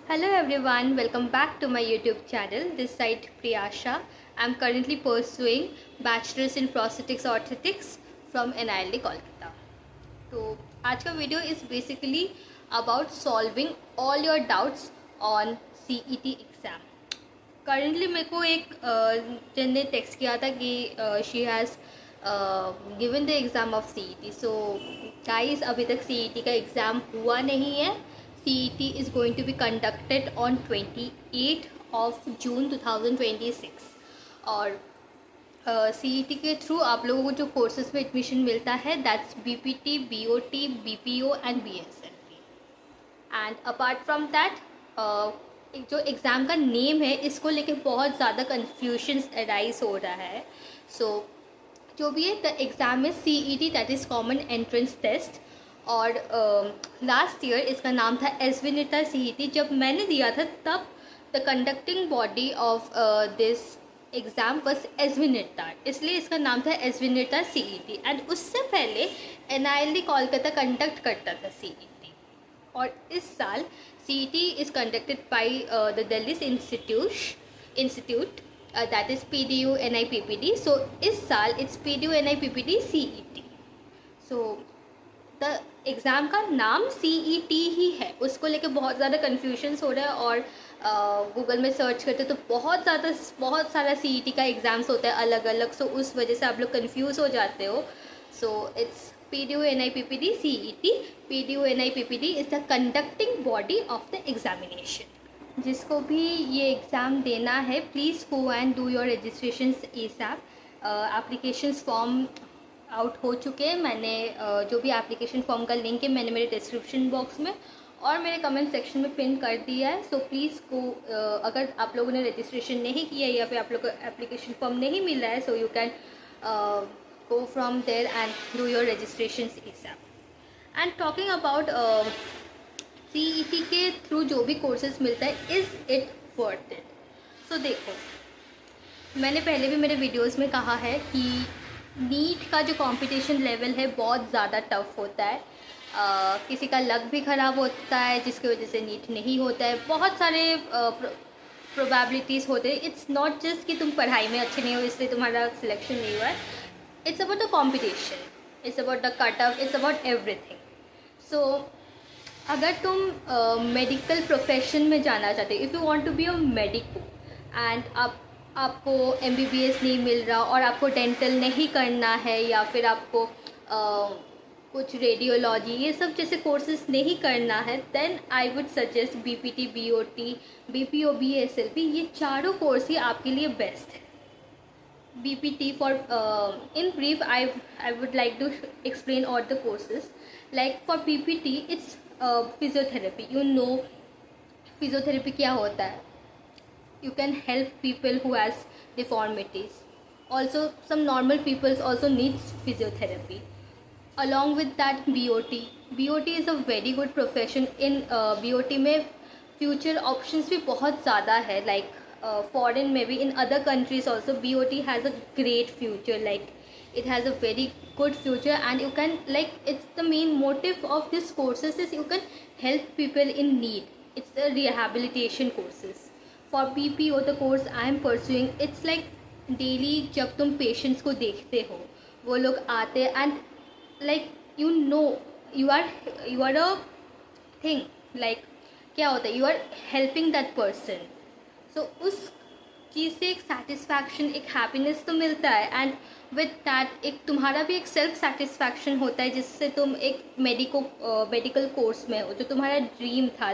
Hello everyone, welcome back to my YouTube channel. This side Priyasha. I'm currently pursuing Bachelor's in Prosthetics Orthotics from NILD Kolkata. तो आज का video is basically about solving all your doubts on CET exam. Currently मेरे को एक जन ने text किया था कि she has given the exam of CET. So guys, अभी तक CET का एग्ज़ाम हुआ नहीं है. CET is going to be conducted on 28 of June 2026 और CET के थ्रू आप लोगों को जो कोर्सेज में एडमिशन मिलता है that's BPT, BOT, BPO and BSLP. And apart from that जो एग्ज़ाम का नेम है इसको लेके बहुत ज़्यादा कन्फ्यूजन्स अराइज हो रहा है. सो जो भी है the exam is CET, that is common entrance test. और लास्ट ईयर इसका नाम था एसविनिटा CET. जब मैंने दिया था तब the conducting body of this exam बस एसविनिटा, इसलिए इसका नाम था एसविनिटा CET. एंड उससे पहले NILD कोलकाता कंडक्ट करता था CET. और इस साल CET is conducted by the Delhi institute that is PDU NIPPD. सो इस साल it's PDU NIPPD CET. So the exam का नाम CET ही है, उसको लेके बहुत ज़्यादा कन्फ्यूजन्स हो रहा है. और गूगल में सर्च करते तो बहुत सारा CET का एग्ज़ाम्स होता है अलग अलग. सो उस वजह से आप लोग कन्फ्यूज़ हो जाते हो. So it's PDU NIPPD CET. PDU NIPPD is the conducting body of the examination. जिसको भी ये एग्ज़ाम देना है please go and do your registration ASAP. Applications form out हो चुके हैं. मैंने जो भी एप्लीकेशन फॉर्म का लिंक है मैंने मेरे डिस्क्रिप्शन बॉक्स में और मेरे कमेंट सेक्शन में पिन कर दिया है. सो प्लीज़ को अगर आप लोगों ने रजिस्ट्रेशन नहीं किया है या फिर आप लोग को एप्लीकेशन फॉर्म नहीं मिला है so you can go from there and do your registration ASAP. And talking about CET के थ्रू जो भी कोर्सेज मिलता है is it worth it. So देखो, मैंने पहले भी मेरे वीडियोज़ में कहा है कि नीट का जो कंपटीशन लेवल है बहुत ज़्यादा टफ होता है. किसी का लक भी ख़राब होता है जिसकी वजह से नीट नहीं होता है. बहुत सारे प्रोबेबिलिटीज़ होते हैं. इट्स नॉट जस्ट कि तुम पढ़ाई में अच्छे नहीं हो इसलिए तुम्हारा सिलेक्शन नहीं हुआ है. It's about the competition, it's about the cut off, it's about everything. So अगर तुम मेडिकल प्रोफेशन में जाना चाहते हो, if you want to be a medico and आपको MBBS नहीं मिल रहा और आपको डेंटल नहीं करना है या फिर आपको कुछ रेडियोलॉजी ये सब जैसे कोर्सेज नहीं करना है, then I would suggest BPT, BOT, BPO, BSLP. ये चारों कोर्स ही आपके लिए बेस्ट है. BPT for in brief I would like to explain all the courses. Like for BPT it's physiotherapy. You know physiotherapy क्या होता है. You can help people who has deformities. Also some normal people also needs physiotherapy. Along with that BOT is a very good profession. In BOT में future options भी बहुत ज़्यादा है. Like foreign maybe in other countries also BOT has a great future. Like it has a very good future and you can it's the main motive of this courses is you can help people in need. It's the rehabilitation courses. For BPO the course I am pursuing, it's like daily जब तुम patients को देखते हो वो लोग आते हैं and you are a thing. क्या होता है, you are helping that person. So उस चीज़ से एक सेटिस्फैक्शन, एक हैप्पीनेस तो मिलता है. एंड विद दैट एक तुम्हारा भी एक सेल्फ सेटिस्फैक्शन होता है जिससे तुम एक मेडिकल कोर्स में हो जो तुम्हारा ड्रीम था.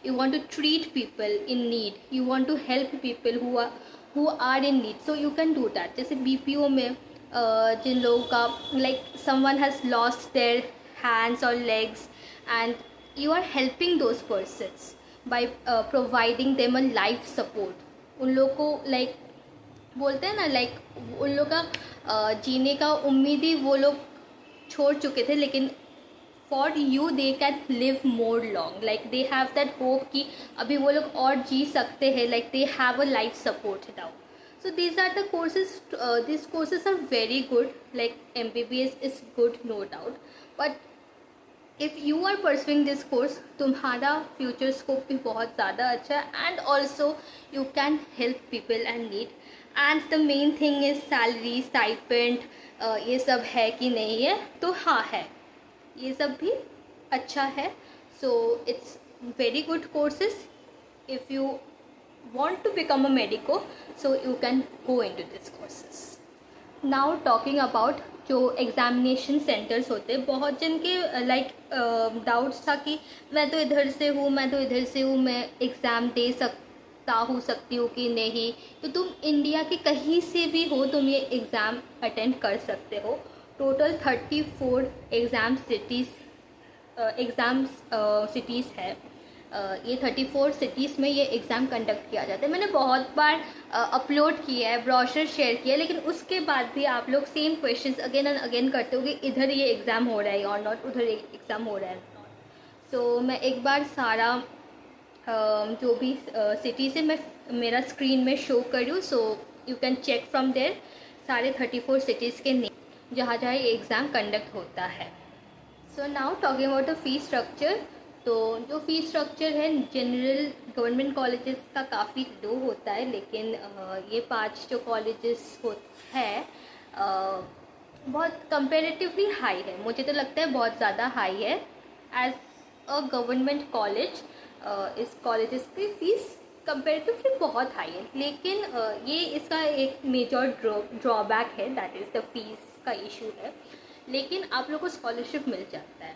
You want to treat people in need, you want to help people who are in need. So you can do that. जैसे BPO में जिन लोगों का someone has lost their hands और legs and you are helping those persons by providing them a life support. उन लोग को बोलते हैं ना उन लोग का जीने का उम्मीद ही वो लोग छोड़ चुके थे, लेकिन for you they can live more long. They have that hope कि अभी वो लोग और जी सकते हैं. They have a life support now. So these are the courses. These courses are very good. MBBS is good, no doubt, but if you are pursuing this course, तुम्हारा future scope भी बहुत ज़्यादा अच्छा है, and also you can help people and need. And the main thing is salary, stipend, ये सब है कि नहीं है, तो हाँ है, ये सब भी अच्छा है। So it's very good courses if you want to become a medico, so you can go into this courses. Now talking about जो एग्ज़ामिनेशन सेंटर्स होते हैं, बहुत जन के लाइक डाउट्स था कि मैं तो इधर से हूँ, मैं एग्ज़ाम दे सकती हूँ कि नहीं। तो तुम इंडिया के कहीं से भी हो, तुम ये एग्ज़ाम अटेंड कर सकते हो। टोटल 34 सिटीज़ है। ये 34 सिटीज़ में ये एग्ज़ाम कंडक्ट किया जाता है। मैंने बहुत बार अपलोड किया है, ब्रोशर शेयर किया है, लेकिन उसके बाद भी आप लोग same questions again and again करते हो कि इधर ये एग्ज़ाम हो रहा है और नॉट, उधर एग्ज़ाम हो रहा है नॉट। सो मैं एक बार सारा जो भी सिटीज़ है मैं मेरा स्क्रीन में शो कर दूँ, so you can check from there सारे 34 सिटीज़ के नेम जहाँ जहाँ ये एग्ज़ाम कंडक्ट होता है। So now talking about the fee structure. तो जो फ़ी स्ट्रक्चर है जनरल गवर्नमेंट कॉलेजेस का काफ़ी लो होता है, लेकिन ये 5 जो कॉलेजेस है बहुत कंपेरेटिवली हाई है। मुझे तो लगता है बहुत ज़्यादा हाई है एज अ गवर्नमेंट कॉलेज। इस कॉलेजेस की फ़ीस कंपेरेटिवली बहुत हाई है, लेकिन ये इसका एक मेजर ड्रॉबैक है, दैट इज़ द फीस का इशू है। लेकिन आप लोग को स्कॉलरशिप मिल जाता है,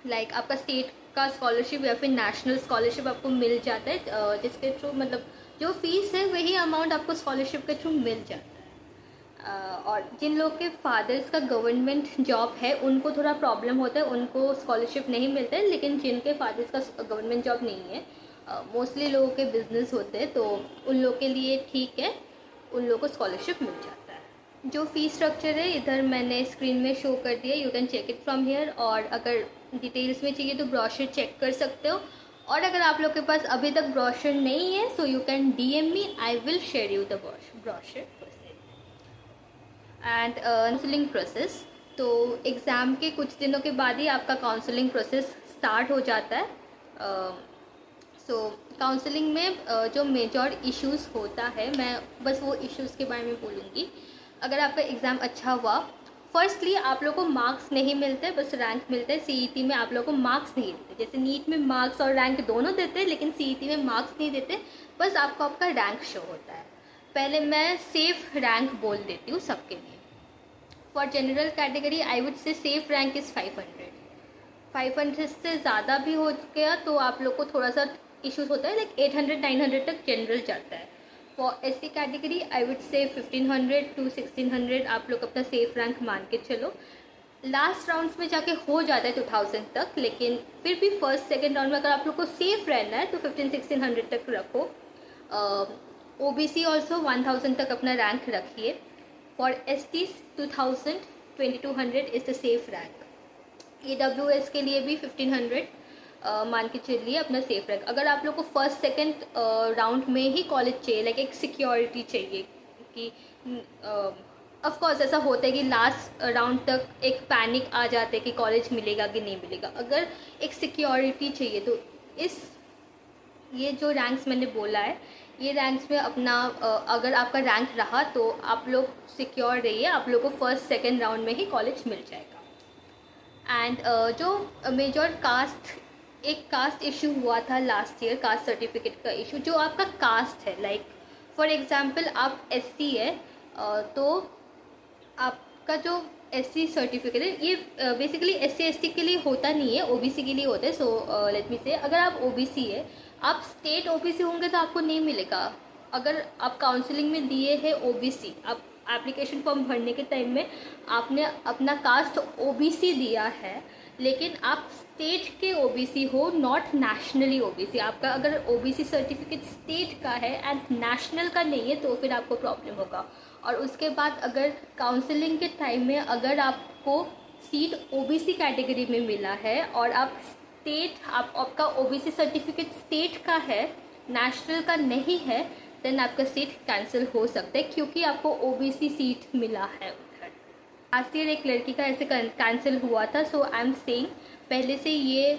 लाइक आपका स्टेट का स्कॉलरशिप या फिर नेशनल स्कॉलरशिप आपको मिल जाता है, जिसके थ्रू मतलब जो फीस है वही अमाउंट आपको स्कॉलरशिप के थ्रू मिल जाता है। और जिन लोग के फादर्स का गवर्नमेंट जॉब है उनको थोड़ा प्रॉब्लम होता है, उनको स्कॉलरशिप नहीं मिलता है। लेकिन जिनके फादर्स का गवर्नमेंट जॉब नहीं है, मोस्टली लोगों के बिजनेस होते हैं, तो उन लोग के लिए ठीक है, उन लोगों को स्कॉलरशिप मिल जाता है। जो फ़ी स्ट्रक्चर है इधर मैंने स्क्रीन में शो कर दिया, you can check it from here. और अगर डिटेल्स में चाहिए तो ब्रोशर चेक कर सकते हो, और अगर आप लोग के पास अभी तक ब्रोशर नहीं है, so you can DM me, I will share you the brochure. And counselling process, तो एग्ज़ाम के कुछ दिनों के बाद ही आपका काउंसलिंग प्रोसेस स्टार्ट हो जाता है। सो काउंसलिंग में जो मेजर इश्यूज़ होता है, मैं बस वो इश्यूज़ के बारे में बोलूँगी। अगर आपका एग्ज़ाम अच्छा हुआ, फर्स्टली आप लोग को मार्क्स नहीं मिलते, बस रैंक मिलता है। CET में आप लोग को मार्क्स नहीं देते, जैसे नीट में मार्क्स और रैंक दोनों देते हैं, लेकिन CET में मार्क्स नहीं देते, बस आपको आपका रैंक शो होता है। पहले मैं सेफ रैंक बोल देती हूँ सबके लिए। For general category I would say safe rank is 500 से ज़्यादा भी हो गया तो आप लोग को थोड़ा सा इश्यूज होता है, लाइक 800-900 तक जनरल जाता है। For SC category I would say 1500 to 1600 आप लोग अपना सेफ रैंक मान के चलो। लास्ट राउंड्स में जाके हो जाता है 2000 तक, लेकिन फिर भी फर्स्ट सेकेंड राउंड में अगर आप लोग को सेफ रहना है तो 1500-1600 तक रखो। OBC ऑल्सो 1000 तक अपना रैंक रखिए। For STs 2000, 2200 is the safe rank. AWS के लिए भी 1500 मान के चलिए अपना सेफ रैंक। अगर आप लोग को फर्स्ट सेकंड राउंड में ही कॉलेज चाहिए, लाइक एक सिक्योरिटी चाहिए कि ऑफ कोर्स ऐसा होता है कि लास्ट राउंड तक एक पैनिक आ जाता है कि कॉलेज मिलेगा कि नहीं मिलेगा। अगर एक सिक्योरिटी चाहिए तो ये जो रैंक्स मैंने बोला है, ये रैंक्स में अपना अगर आपका रैंक रहा तो आप लोग सिक्योर रहिए, आप लोग को फर्स्ट सेकेंड राउंड में ही कॉलेज मिल जाएगा। एंड जो मेजर कास्ट इशू हुआ था लास्ट ईयर, कास्ट सर्टिफिकेट का इशू, जो आपका कास्ट है, लाइक फॉर एग्जांपल आप SC है, तो आपका जो SC सर्टिफिकेट है ये बेसिकली SC ST के लिए होता नहीं है, OBC के लिए होता है। सो लेट मी से, अगर आप OBC है, आप स्टेट OBC होंगे तो आपको नहीं मिलेगा। अगर आप काउंसलिंग में दिए हैं OBC, आप एप्लीकेशन फॉर्म भरने के टाइम में आपने अपना कास्ट OBC दिया है, लेकिन आप स्टेट के OBC हो, नॉट नेशनली OBC। आपका अगर OBC सर्टिफिकेट स्टेट का है एंड नेशनल का नहीं है तो फिर आपको प्रॉब्लम होगा। और उसके बाद अगर काउंसलिंग के टाइम में अगर आपको सीट OBC कैटेगरी में मिला है और आपका OBC सर्टिफिकेट स्टेट का है, नेशनल का नहीं है, देन आपका सीट कैंसिल हो सकता है, क्योंकि आपको OBC सीट मिला है उधर। लास्ट ईयर एक लड़की का ऐसे कैंसिल हुआ था, सो आई एम सेइंग पहले से ये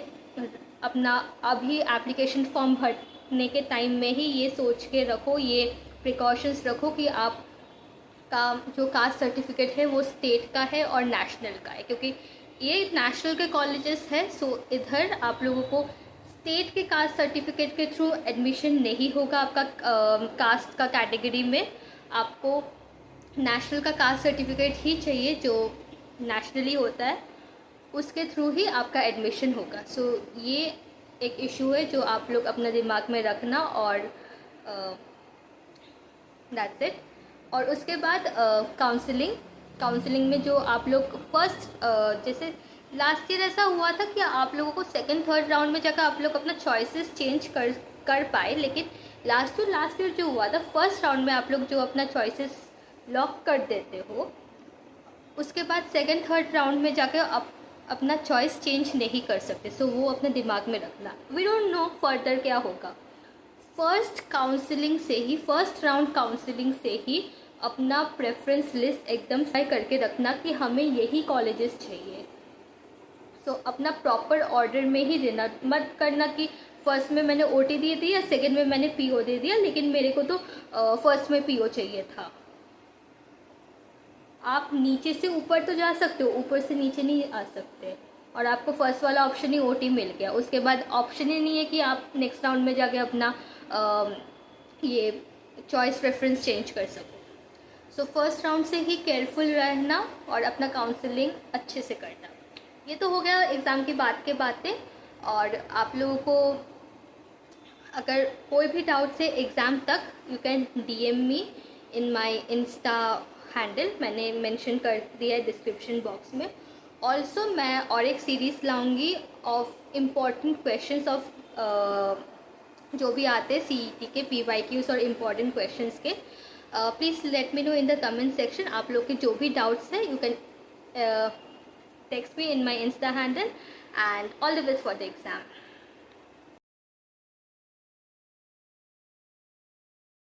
अपना अभी एप्लीकेशन फॉर्म भरने के टाइम में ही ये सोच के रखो, ये प्रिकॉशंस रखो कि आप का जो कास्ट सर्टिफिकेट है वो स्टेट का है और नेशनल का है, क्योंकि ये नेशनल के कॉलेजेस है। सो इधर आप लोगों को स्टेट के कास्ट सर्टिफिकेट के थ्रू एडमिशन नहीं होगा आपका कास्ट का कैटेगरी में। आपको नेशनल का कास्ट सर्टिफिकेट ही चाहिए जो नेशनली होता है, उसके थ्रू ही आपका एडमिशन होगा। सो ये एक इशू है जो आप लोग अपना दिमाग में रखना, और दैट्स इट। और उसके बाद काउंसलिंग में जो आप लोग फर्स्ट जैसे लास्ट ईयर ऐसा हुआ था कि आप लोगों को सेकंड थर्ड राउंड में जाकर आप लोग अपना चॉइसेस चेंज कर पाए, लेकिन लास्ट ईयर जो हुआ था फर्स्ट राउंड में आप लोग जो अपना चॉइसेस लॉक कर देते हो, उसके बाद सेकंड थर्ड राउंड में जाकर अपना चॉइस चेंज नहीं कर सकते। सो वो अपने दिमाग में रखना। वी डोंट नो फर्दर क्या होगा। फर्स्ट राउंड काउंसलिंग से ही अपना प्रेफरेंस लिस्ट एकदम तय करके रखना कि हमें यही कॉलेजेस चाहिए। सो अपना प्रॉपर ऑर्डर में ही देना, मत करना कि फर्स्ट में मैंने ओटी दे दी या सेकंड में मैंने पीओ दे दिया, लेकिन मेरे को तो फर्स्ट में पीओ चाहिए था। आप नीचे से ऊपर तो जा सकते हो, ऊपर से नीचे नहीं आ सकते। और आपको फर्स्ट वाला ऑप्शन ही ओटी मिल गया, उसके बाद ऑप्शन ही नहीं है कि आप नेक्स्ट राउंड में जाके अपना ये चॉइस प्रेफरेंस चेंज कर सको। सो फर्स्ट राउंड से ही केयरफुल रहना और अपना काउंसलिंग अच्छे से करना। ये तो हो गया एग्ज़ाम की बातें। और आप लोगों को अगर कोई भी डाउट है एग्ज़ाम तक, you can DM me in my insta handle, मैंने मेंशन कर दिया है डिस्क्रिप्शन बॉक्स में। ऑल्सो मैं और एक सीरीज़ लाऊंगी ऑफ इम्पॉर्टेंट क्वेश्चंस ऑफ जो भी आते हैं CET के PYQs और इम्पॉर्टेंट क्वेश्चंस के। Please let me know in the comment section आप लोग के जो भी डाउट्स हैं। You can text me in my insta handle, and all the best for the exam.